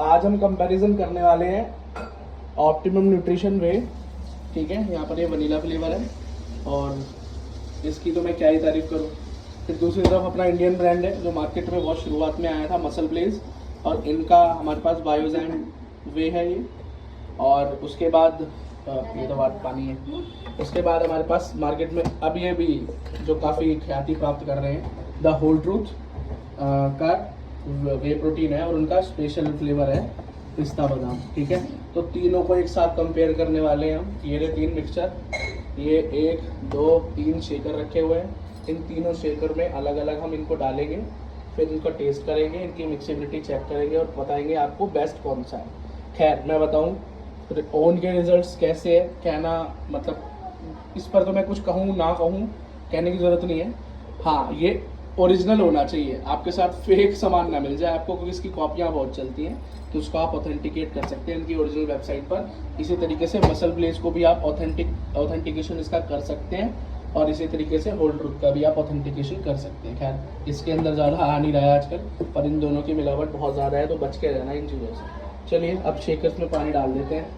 आज हम कंपैरिजन करने वाले हैं ऑप्टिमम न्यूट्रिशन वे। ठीक है, यहाँ पर ये वनीला फ्लेवर है और इसकी तो मैं क्या ही तारीफ करूँ। फिर दूसरी तरफ अपना इंडियन ब्रांड है जो मार्केट में बहुत शुरुआत में आया था, मसल ब्लेज, और इनका हमारे पास बायोजैम वे है ये। और उसके बाद ये तो बात पानी है। उसके बाद हमारे पास मार्केट में अब ये भी जो काफ़ी ख्याति प्राप्त कर रहे हैं, द होल ट्रूथ का वे प्रोटीन है और उनका स्पेशल फ्लेवर है पिस्ता बादाम। ठीक है, तो तीनों को एक साथ कंपेयर करने वाले हैं हम। ये रहे 3 मिक्सचर, ये 1 2 3 शेकर रखे हुए हैं। इन तीनों शेकर में अलग अलग हम इनको डालेंगे, फिर इनको टेस्ट करेंगे, इनकी मिक्सिबिलिटी चेक करेंगे और बताएंगे आपको बेस्ट कौन सा है। खैर मैं बताऊं ओन के रिजल्ट्स कैसे है, कहना मतलब इस पर तो मैं कुछ कहूँ ना कहूँ, कहने की ज़रूरत नहीं है। हाँ, ये ओरिजिनल होना चाहिए, आपके साथ फेक सामान ना मिल जाए आपको, क्योंकि इसकी कॉपियाँ बहुत चलती हैं, तो उसको आप ऑथेंटिकेट कर सकते हैं इनकी ओरिजिनल वेबसाइट पर। इसी तरीके से मसल ब्लेज को भी आप ऑथेंटिकेशन इसका कर सकते हैं और इसी तरीके से होल ट्रूथ का भी आप ऑथेंटिकेशन कर सकते हैं। खैर इसके अंदर ज़्यादा आ नहीं रहा है आजकल, पर इन दोनों की मिलावट बहुत ज़्यादा है, तो बच के रहना इन चीज़ों से। चलिए अब शेकर्स में पानी डाल देते हैं।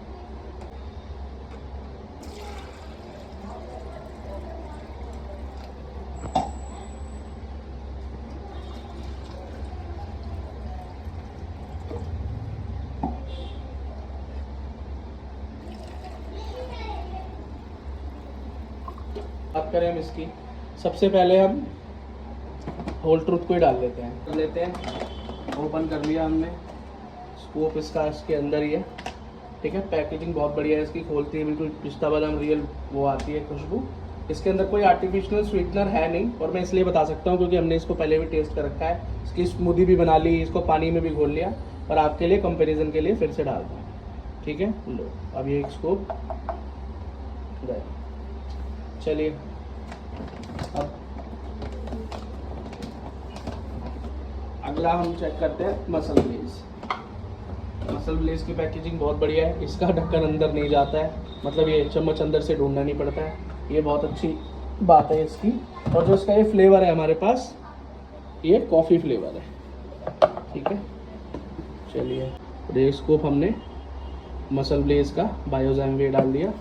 बात करें हम इसकी, सबसे पहले हम होल ट्रूथ को ही डाल लेते हैं। ओपन कर लिया हमने, स्कूप इसका इसके अंदर ही है। ठीक है, पैकेजिंग बहुत बढ़िया है इसकी, खोलती है बिल्कुल पिस्ता बादाम रियल वो आती है खुशबू। इसके अंदर कोई आर्टिफिशियल स्वीटनर है नहीं, और मैं इसलिए बता सकता हूँ क्योंकि हमने इसको पहले भी टेस्ट कर रखा है। इसकी स्मूदी भी बना ली, इसको पानी में भी घोल लिया, और आपके लिए कंपेरिजन के लिए फिर से डालता हूँ। ठीक है, लो अब ये एक स्कूप गया। चलिए अब अगला हम चेक करते हैं मसल ब्लेज। मसल ब्लेज की पैकेजिंग बहुत बढ़िया है, इसका ढक्कन अंदर नहीं जाता है, मतलब ये चम्मच अंदर से ढूंढना नहीं पड़ता है, ये बहुत अच्छी बात है इसकी। और जो इसका ये फ्लेवर है हमारे पास, ये कॉफ़ी फ्लेवर है। ठीक है, चलिए ये स्कूप हमने मसल ब्लेज का बायोजैम वे डाल दिया।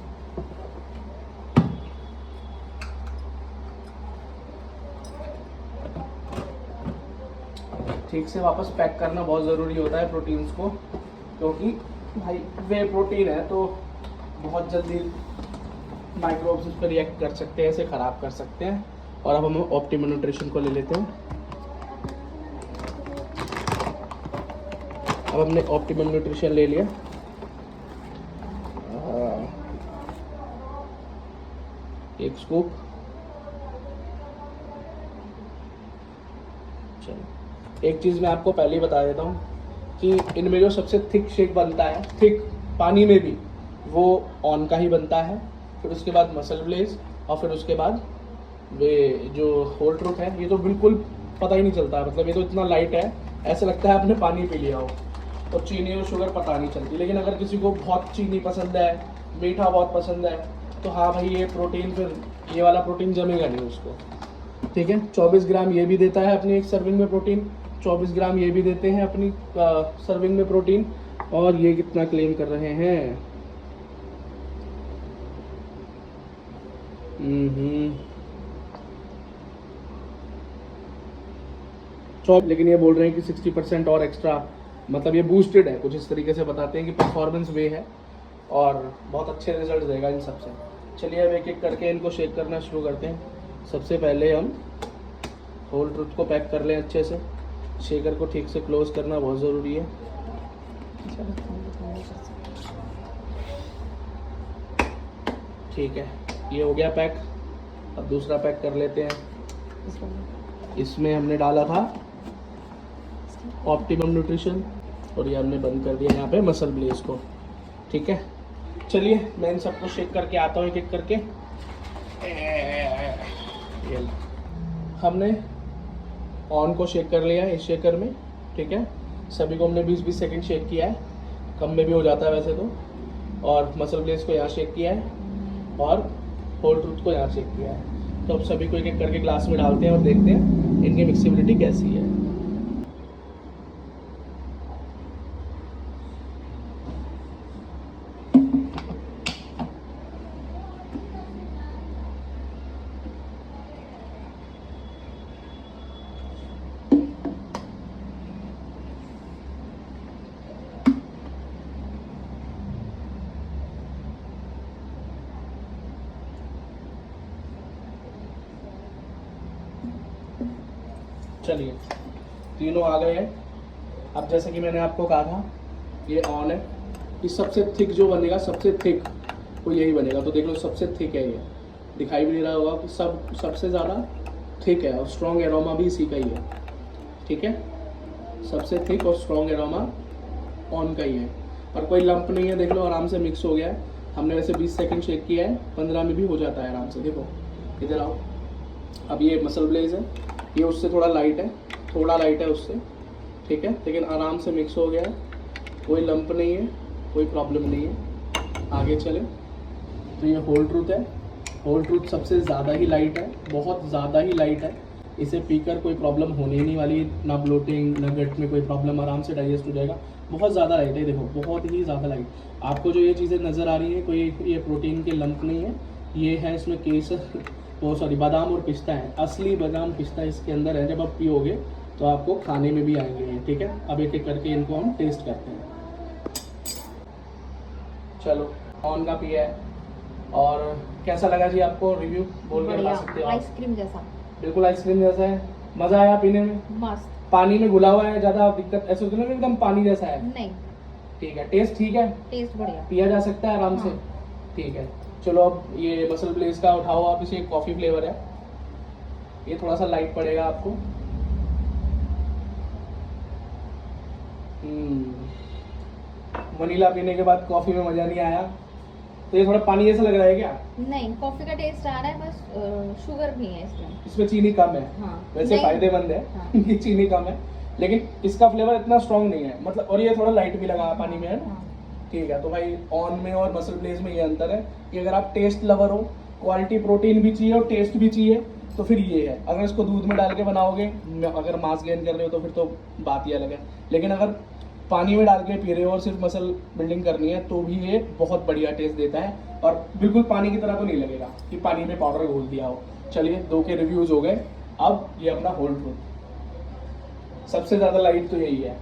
ठीक से वापस पैक करना बहुत ज़रूरी होता है प्रोटीन्स को, क्योंकि भाई वे प्रोटीन है तो बहुत जल्दी माइक्रोब्स उस पर रिएक्ट कर सकते हैं, इसे ख़राब कर सकते हैं। और अब हम ऑप्टिमम न्यूट्रिशन को ले लेते हैं। अब हमने ऑप्टिमम न्यूट्रिशन ले लिया, एक स्कूप। चलो एक चीज़ मैं आपको पहले ही बता देता हूँ कि इनमें जो सबसे थिक शेक बनता है, थिक पानी में भी, वो ऑन का ही बनता है। फिर उसके बाद मसल ब्लेज, और फिर उसके बाद वे जो होल ट्रूथ है, ये तो बिल्कुल पता ही नहीं चलता, मतलब ये तो इतना लाइट है ऐसा लगता है आपने पानी पी लिया हो, और चीनी और शुगर पता नहीं चलती। लेकिन अगर किसी को बहुत चीनी पसंद है, मीठा बहुत पसंद है, तो हाँ भाई ये प्रोटीन, फिर ये वाला प्रोटीन जमेगा नहीं उसको। ठीक है, 24 ग्राम ये भी देता है अपनी एक सर्विंग में प्रोटीन, 24 ग्राम ये भी देते हैं अपनी सर्विंग में प्रोटीन। और ये कितना क्लेम कर रहे हैं, लेकिन ये बोल रहे हैं कि 60% और एक्स्ट्रा, मतलब ये बूस्टेड है, कुछ इस तरीके से बताते हैं कि परफॉर्मेंस वे है और बहुत अच्छे रिजल्ट देगा इन सबसे। चलिए अब एक एक करके इनको शेक करना शुरू करते हैं। सबसे पहले हम होल ट्रूथ को पैक कर लें अच्छे से, शेकर को ठीक से क्लोज करना बहुत ज़रूरी है। ठीक है, ये हो गया पैक। अब दूसरा पैक कर लेते हैं। इसमें हमने डाला था ऑप्टिमम न्यूट्रिशन, और ये हमने बंद कर दिया यहाँ पे मसल ब्लेज को। ठीक है, चलिए मैं इन सबको शेक करके आता हूँ एक एक करके। हमने ऑन को शेक कर लिया है इस शेकर में। ठीक है, सभी को हमने 20-20 सेकंड शेक किया है, कम में भी हो जाता है वैसे तो। और मसल ब्लेज को यहाँ शेक किया है और होल ट्रूथ को यहाँ शेक किया है। तो अब सभी को एक एक करके ग्लास में डालते हैं और देखते हैं इनकी मिक्सिबिलिटी कैसी है। चलिए तीनों आ गए हैं। अब जैसे कि मैंने आपको कहा था ये ऑन है। इस सबसे थिक जो बनेगा, सबसे थिक वो यही बनेगा। तो देख लो सबसे थिक है ये, दिखाई भी नहीं रहा होगा कि सबसे ज़्यादा थिक है और स्ट्रॉन्ग एरोमा भी इसी का ही है। ठीक है, सबसे थिक और स्ट्रॉन्ग एरोमा ऑन का ही है और कोई लंप नहीं है। देख लो आराम से मिक्स हो गया है। हमने वैसे 20 सेकंड शेक किया है, 15 में भी हो जाता है आराम से। देखो इधर आओ। अब ये मसल ब्लेज है, ये उससे थोड़ा लाइट है, थोड़ा लाइट है उससे। ठीक है, लेकिन आराम से मिक्स हो गया है, कोई लंप नहीं है, कोई प्रॉब्लम नहीं है। आगे चले तो ये होल ट्रूथ है। होल ट्रूथ सबसे ज़्यादा ही लाइट है, बहुत ज़्यादा ही लाइट है। इसे पीकर कोई प्रॉब्लम होने ही नहीं वाली, ना ब्लोटिंग ना गट में कोई प्रॉब्लम, आराम से डाइजेस्ट हो जाएगा। बहुत ज़्यादा लाइट है, देखो बहुत ही ज़्यादा लाइट। आपको जो ये चीज़ें नज़र आ रही है, कोई ये प्रोटीन के लंप नहीं है, ये है इसमें केसर वो सॉरी बादाम और पिस्ता है, असली बादाम पिस्ता इसके अंदर है। जब आप पियोगे तो आपको खाने में भी आएंगे ये। ठीक है, अब एक एक करके इनको हम टेस्ट करते हैं। चलो ऑन का पिया है और कैसा लगा जी आपको? रिव्यू बोल के बता सकते हो आप? आइसक्रीम जैसा, बिल्कुल आइसक्रीम जैसा है। मज़ा आया पीने में? मस्त। पानी में घुला हुआ है, ज़्यादा दिक्कत ऐसे होती है ना एकदम पानी जैसा है? नहीं, ठीक है। टेस्ट ठीक है, टेस्ट बढ़िया, पिया जा सकता है आराम से। हाँ। ठीक है, चलो अब ये मसल ब्लेज का उठाओ आप। इसे कॉफ़ी फ्लेवर है, ये थोड़ा सा लाइट पड़ेगा आपको। वनीला पीने के बाद कॉफ़ी में मज़ा नहीं आया, तो ये थोड़ा पानी जैसा लग रहा है क्या? नहीं, कॉफी का टेस्ट आ रहा है, बस शुगर भी है इसमें। इसमें चीनी कम है। हाँ। वैसे नहीं। फायदेमंद है हाँ। कि चीनी कम है, लेकिन इसका फ्लेवर इतना स्ट्रॉन्ग नहीं है मतलब। और ये थोड़ा लाइट भी लगा पानी में, है ना? हाँ। ठीक है, तो भाई ऑन में और मसल ब्लेज में ये अंतर है कि अगर आप टेस्ट लवर हो, क्वालिटी प्रोटीन भी चाहिए और टेस्ट भी चाहिए, तो फिर ये है। अगर इसको दूध में डाल के बनाओगे, अगर मास गेन कर रहे हो तो फिर तो बात ही अलग है। लेकिन अगर पानी में डाल के पी रहे हो और सिर्फ मसल बिल्डिंग करनी है, तो भी ये बहुत बढ़िया टेस्ट देता है और बिल्कुल पानी की तरह तो नहीं लगेगा कि पानी में पाउडर घोल दिया हो। चलिए, 2 के रिव्यूज हो गए। अब ये अपना होल ट्रूथ, सबसे ज्यादा लाइट तो यही है।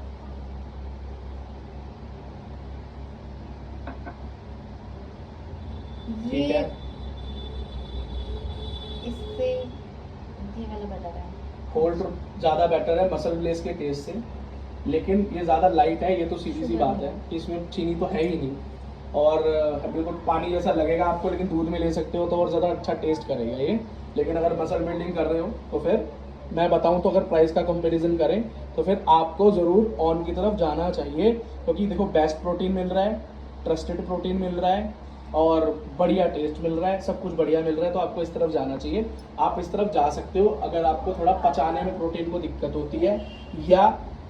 ठीक है, इससे ये वाला बेटर है। होल ट्रूथ ज्यादा बेटर है मसल ब्लेज के टेस्ट से, लेकिन ये ज़्यादा लाइट है। ये तो सीधी सी बात है कि इसमें चीनी तो है ही नहीं और बिल्कुल पानी जैसा लगेगा आपको, लेकिन दूध में ले सकते हो तो और ज़्यादा अच्छा टेस्ट करेगा ये। लेकिन अगर मसल बिल्डिंग कर रहे हो तो फिर मैं बताऊं तो अगर प्राइस का कंपैरिजन करें तो फिर आपको ज़रूर ऑन की तरफ जाना चाहिए, क्योंकि देखो बेस्ट प्रोटीन मिल रहा है, ट्रस्टेड प्रोटीन मिल रहा है और बढ़िया टेस्ट मिल रहा है, सब कुछ बढ़िया मिल रहा है। तो आपको इस तरफ जाना चाहिए, आप इस तरफ जा सकते हो। अगर आपको थोड़ा पचाने में प्रोटीन को दिक्कत होती है या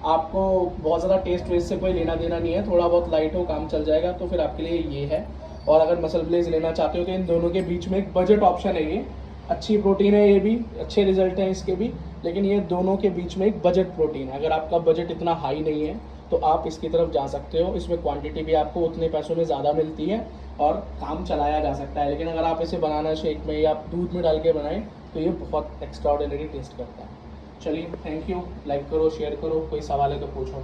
आपको बहुत ज़्यादा टेस्ट वेस्ट से कोई लेना देना नहीं है, थोड़ा बहुत लाइट हो काम चल जाएगा, तो फिर आपके लिए ये है। और अगर मसल ब्लेज लेना चाहते हो तो इन दोनों के बीच में एक बजट ऑप्शन है। ये अच्छी प्रोटीन है, ये भी अच्छे रिजल्ट हैं इसके भी, लेकिन ये दोनों के बीच में एक बजट प्रोटीन है। अगर आपका बजट इतना हाई नहीं है तो आप इसकी तरफ जा सकते हो। इसमें क्वांटिटी भी आपको उतने पैसों में ज़्यादा मिलती है और काम चलाया जा सकता है। लेकिन अगर आप इसे बनाना शेक में या दूध में डाल के बनाएं तो ये बहुत एक्स्ट्राऑर्डिनरी टेस्ट करता है। चलिए, थैंक यू। लाइक करो, शेयर करो, कोई सवाल है तो पूछो।